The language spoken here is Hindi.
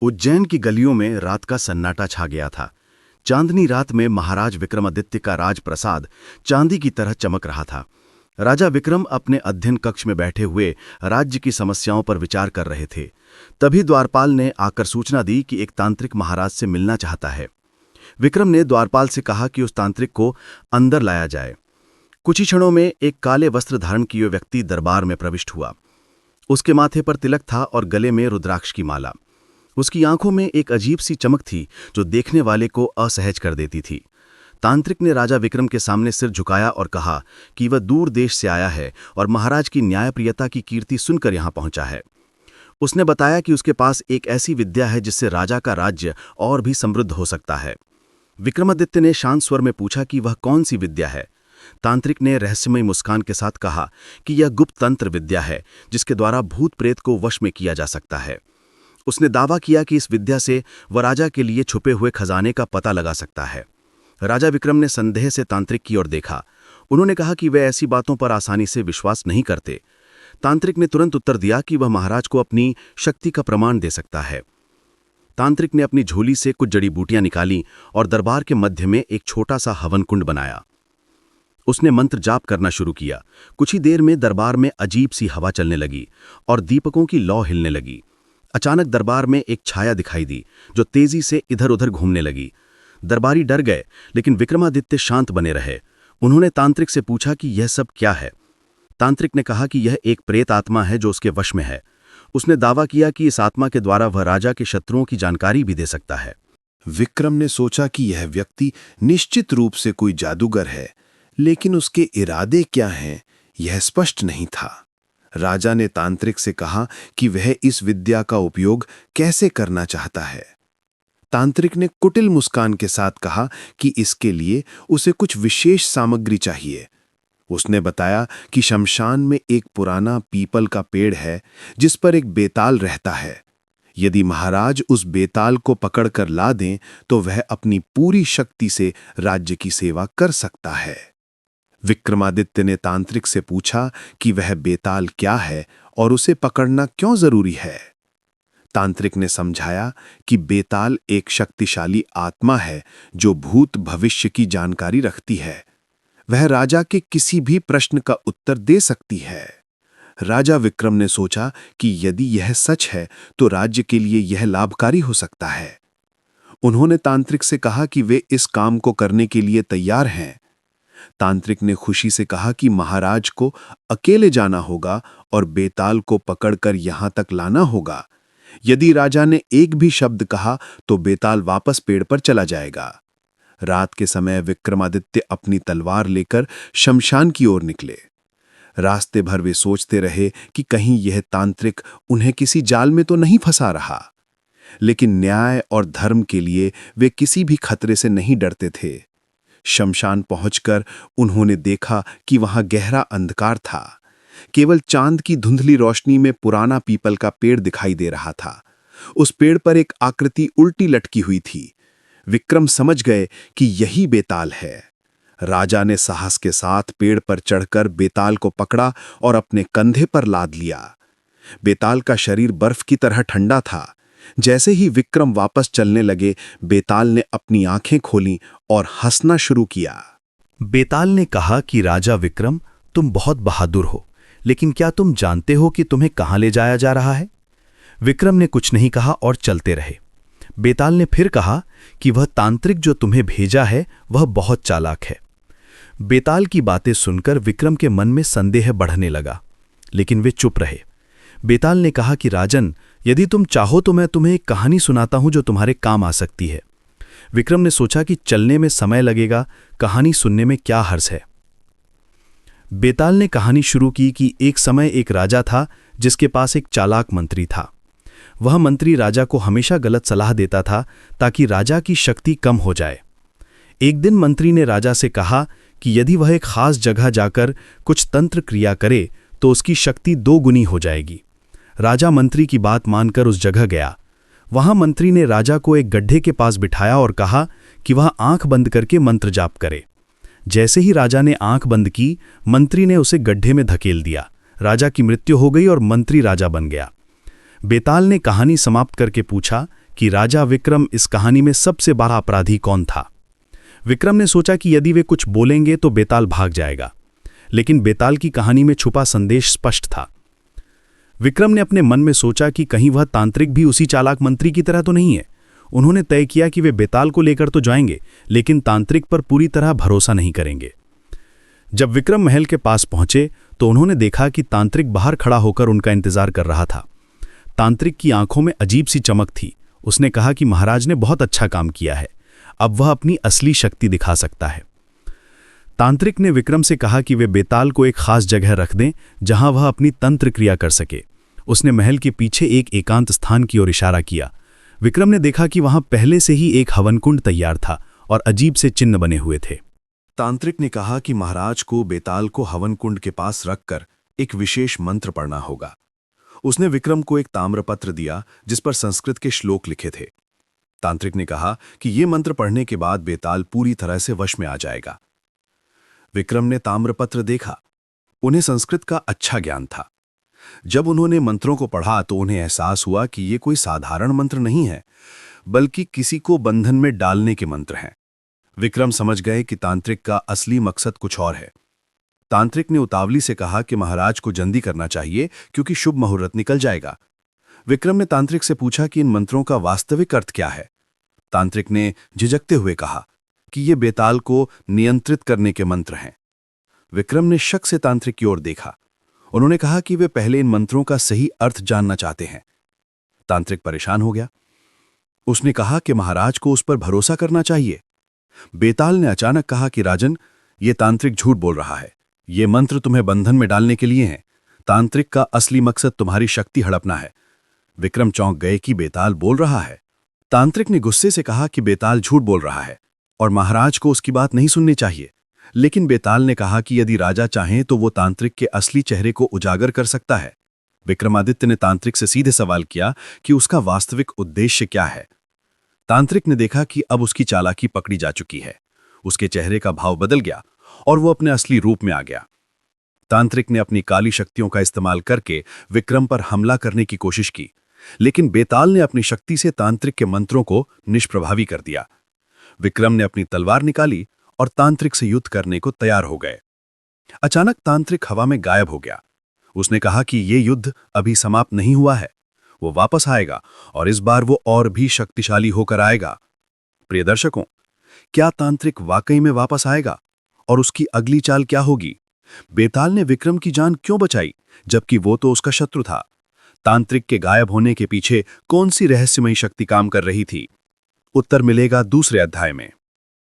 उज्जैन की गलियों में रात का सन्नाटा छा गया था। चांदनी रात में महाराज विक्रमादित्य का राजप्रसाद चांदी की तरह चमक रहा था। राजा विक्रम अपने अध्ययन कक्ष में बैठे हुए राज्य की समस्याओं पर विचार कर रहे थे। तभी द्वारपाल ने आकर सूचना दी कि एक तांत्रिक महाराज से मिलना चाहता है। विक्रम ने द्वारपाल से कहा कि उस तांत्रिक को अंदर लाया जाए। कुछ ही क्षणों में एक काले वस्त्र धारण किए व्यक्ति दरबार में प्रविष्ट हुआ। उसके माथे पर तिलक था और गले में रुद्राक्ष की माला। उसकी आंखों में एक अजीब सी चमक थी जो देखने वाले को असहज कर देती थी। तांत्रिक ने राजा विक्रम के सामने सिर झुकाया और कहा कि वह दूर देश से आया है और महाराज की न्यायप्रियता की कीर्ति सुनकर यहां पहुंचा है। उसने बताया कि उसके पास एक ऐसी विद्या है जिससे राजा का राज्य और भी समृद्ध हो सकता है। विक्रमादित्य ने शांत स्वर में पूछा कि वह कौन सी विद्या है। तांत्रिक ने रहस्यमयी मुस्कान के साथ कहा कि यह गुप्त तंत्र विद्या है जिसके द्वारा भूत प्रेत को वश में किया जा सकता है। उसने दावा किया कि इस विद्या से वह राजा के लिए छुपे हुए खजाने का पता लगा सकता है। राजा विक्रम ने संदेह से तांत्रिक की ओर देखा। उन्होंने कहा कि वे ऐसी बातों पर आसानी से विश्वास नहीं करते। तांत्रिक ने तुरंत उत्तर दिया कि वह महाराज को अपनी शक्ति का प्रमाण दे सकता है। तांत्रिक ने अपनी झोली से कुछ जड़ी बूटियां निकाली और दरबार के मध्य में एक छोटा सा हवन कुंड बनाया। उसने मंत्र जाप करना शुरू किया। कुछ ही देर में दरबार में अजीब सी हवा चलने लगी और दीपकों की लौ हिलने लगी। अचानक दरबार में एक छाया दिखाई दी जो तेजी से इधर उधर घूमने लगी। दरबारी डर गए, लेकिन विक्रमादित्य शांत बने रहे। उन्होंने तांत्रिक से पूछा कि यह सब क्या है। तांत्रिक ने कहा कि यह एक प्रेत आत्मा है जो उसके वश में है। उसने दावा किया कि इस आत्मा के द्वारा वह राजा के शत्रुओं की जानकारी भी दे सकता है। विक्रम ने सोचा कि यह व्यक्ति निश्चित रूप से कोई जादूगर है, लेकिन उसके इरादे क्या हैं यह स्पष्ट नहीं था। राजा ने तांत्रिक से कहा कि वह इस विद्या का उपयोग कैसे करना चाहता है। तांत्रिक ने कुटिल मुस्कान के साथ कहा कि इसके लिए उसे कुछ विशेष सामग्री चाहिए। उसने बताया कि शमशान में एक पुराना पीपल का पेड़ है जिस पर एक बेताल रहता है। यदि महाराज उस बेताल को पकड़कर ला दें तो वह अपनी पूरी शक्ति से राज्य की सेवा कर सकता है। विक्रमादित्य ने तांत्रिक से पूछा कि वह बेताल क्या है और उसे पकड़ना क्यों जरूरी है। तांत्रिक ने समझाया कि बेताल एक शक्तिशाली आत्मा है जो भूत भविष्य की जानकारी रखती है। वह राजा के किसी भी प्रश्न का उत्तर दे सकती है। राजा विक्रम ने सोचा कि यदि यह सच है तो राज्य के लिए यह लाभकारी हो सकता है। उन्होंने तांत्रिक से कहा कि वे इस काम को करने के लिए तैयार हैं। तांत्रिक ने खुशी से कहा कि महाराज को अकेले जाना होगा और बेताल को पकड़कर यहां तक लाना होगा। यदि राजा ने एक भी शब्द कहा तो बेताल वापस पेड़ पर चला जाएगा। रात के समय विक्रमादित्य अपनी तलवार लेकर शमशान की ओर निकले। रास्ते भर वे सोचते रहे कि कहीं यह तांत्रिक उन्हें किसी जाल में तो नहीं फंसा रहा, लेकिन न्याय और धर्म के लिए वे किसी भी खतरे से नहीं डरते थे। शमशान पहुंचकर उन्होंने देखा कि वहां गहरा अंधकार था। केवल चांद की धुंधली रोशनी में पुराना पीपल का पेड़ दिखाई दे रहा था। उस पेड़ पर एक आकृति उल्टी लटकी हुई थी। विक्रम समझ गए कि यही बेताल है। राजा ने साहस के साथ पेड़ पर चढ़कर बेताल को पकड़ा और अपने कंधे पर लाद लिया। बेताल का शरीर बर्फ की तरह ठंडा था। जैसे ही विक्रम वापस चलने लगे, बेताल ने अपनी आंखें खोलीं और हंसना शुरू किया। बेताल ने कहा कि राजा विक्रम, तुम बहुत बहादुर हो, लेकिन क्या तुम जानते हो कि तुम्हें कहां ले जाया जा रहा है? विक्रम ने कुछ नहीं कहा और चलते रहे। बेताल ने फिर कहा कि वह तांत्रिक जो तुम्हें भेजा है वह बहुत चालाक है। बेताल की बातें सुनकर विक्रम के मन में संदेह बढ़ने लगा, लेकिन वे चुप रहे। बेताल ने कहा कि राजन, यदि तुम चाहो तो मैं तुम्हें एक कहानी सुनाता हूं जो तुम्हारे काम आ सकती है। विक्रम ने सोचा कि चलने में समय लगेगा, कहानी सुनने में क्या हर्ज है। बेताल ने कहानी शुरू की कि एक समय एक राजा था जिसके पास एक चालाक मंत्री था। वह मंत्री राजा को हमेशा गलत सलाह देता था ताकि राजा की शक्ति कम हो जाए। एक दिन मंत्री ने राजा से कहा कि यदि वह एक खास जगह जाकर कुछ तंत्र क्रिया करे तो उसकी शक्ति 2 गुनी हो जाएगी। राजा मंत्री की बात मानकर उस जगह गया। वहां मंत्री ने राजा को एक गड्ढे के पास बिठाया और कहा कि वह आंख बंद करके मंत्र जाप करे। जैसे ही राजा ने आंख बंद की, मंत्री ने उसे गड्ढे में धकेल दिया। राजा की मृत्यु हो गई और मंत्री राजा बन गया। बेताल ने कहानी समाप्त करके पूछा कि राजा विक्रम इस कहानी में सबसे बड़ा अपराधी कौन था। विक्रम ने सोचा कि यदि वे कुछ बोलेंगे तो बेताल भाग जाएगा, लेकिन बेताल की कहानी में छुपा संदेश स्पष्ट था। विक्रम ने अपने मन में सोचा कि कहीं वह तांत्रिक भी उसी चालाक मंत्री की तरह तो नहीं है। उन्होंने तय किया कि वे बेताल को लेकर तो जाएंगे, लेकिन तांत्रिक पर पूरी तरह भरोसा नहीं करेंगे। जब विक्रम महल के पास पहुंचे तो उन्होंने देखा कि तांत्रिक बाहर खड़ा होकर उनका इंतजार कर रहा था। तांत्रिक की आंखों में अजीब सी चमक थी। उसने कहा कि महाराज ने बहुत अच्छा काम किया है, अब वह अपनी असली शक्ति दिखा सकता है। तांत्रिक ने विक्रम से कहा कि वे बेताल को एक खास जगह रख दें जहां वह अपनी तंत्र क्रिया कर सके। उसने महल के पीछे एक एकांत स्थान की ओर इशारा किया। विक्रम ने देखा कि वहां पहले से ही एक हवनकुंड तैयार था और अजीब से चिन्ह बने हुए थे। तांत्रिक ने कहा कि महाराज को बेताल को हवनकुंड के पास रखकर एक विशेष मंत्र पढ़ना होगा। उसने विक्रम को एक ताम्रपत्र दिया जिस पर संस्कृत के श्लोक लिखे थे। तांत्रिक ने कहा कि ये मंत्र पढ़ने के बाद बेताल पूरी तरह से वश में आ जाएगा। विक्रम ने ताम्रपत्र देखा। उन्हें संस्कृत का अच्छा ज्ञान था। जब उन्होंने मंत्रों को पढ़ा तो उन्हें एहसास हुआ कि ये कोई साधारण मंत्र नहीं है, बल्कि किसी को बंधन में डालने के मंत्र हैं। विक्रम समझ गए कि तांत्रिक का असली मकसद कुछ और है। तांत्रिक ने उतावली से कहा कि महाराज को जल्दी करना चाहिए क्योंकि शुभ मुहूर्त निकल जाएगा। विक्रम ने तांत्रिक से पूछा कि इन मंत्रों का वास्तविक अर्थ क्या है। तांत्रिक ने झिझकते हुए कहा कि ये बेताल को नियंत्रित करने के मंत्र हैं। विक्रम ने शक से तांत्रिक की ओर देखा। उन्होंने कहा कि वे पहले इन मंत्रों का सही अर्थ जानना चाहते हैं। तांत्रिक परेशान हो गया। उसने कहा कि महाराज को उस पर भरोसा करना चाहिए। बेताल ने अचानक कहा कि राजन, ये तांत्रिक झूठ बोल रहा है। ये मंत्र तुम्हें बंधन में डालने के लिए हैं। तांत्रिक का असली मकसद तुम्हारी शक्ति हड़पना है। विक्रम चौंक गए कि बेताल बोल रहा है। तांत्रिक ने गुस्से से कहा कि बेताल झूठ बोल रहा है और महाराज को उसकी बात नहीं सुननी चाहिए। लेकिन बेताल ने कहा कि यदि राजा चाहें तो वो तांत्रिक के असली चेहरे को उजागर कर सकता है। विक्रमादित्य ने तांत्रिक से सीधे सवाल किया कि उसका वास्तविक उद्देश्य क्या है। तांत्रिक ने देखा कि अब उसकी चालाकी पकड़ी जा चुकी है। उसके चेहरे का भाव बदल गया और वो अपने असली रूप में आ गया। तांत्रिक ने अपनी काली शक्तियों का इस्तेमाल करके विक्रम पर हमला करने की कोशिश की, लेकिन बेताल ने अपनी शक्ति से तांत्रिक के मंत्रों को निष्प्रभावी कर दिया। विक्रम ने अपनी तलवार निकाली और तांत्रिक से युद्ध करने को तैयार हो गए। अचानक तांत्रिक हवा में गायब हो गया। उसने कहा कि ये युद्ध अभी समाप्त नहीं हुआ है। वो वापस आएगा और इस बार वो और भी शक्तिशाली होकर आएगा। प्रिय दर्शकों, क्या तांत्रिक वाकई में वापस आएगा और उसकी अगली चाल क्या होगी? बेताल ने विक्रम की जान क्यों बचाई जबकि वो तो उसका शत्रु था? तांत्रिक के गायब होने के पीछे कौन सी रहस्यमयी शक्ति काम कर रही थी? उत्तर मिलेगा दूसरे अध्याय में।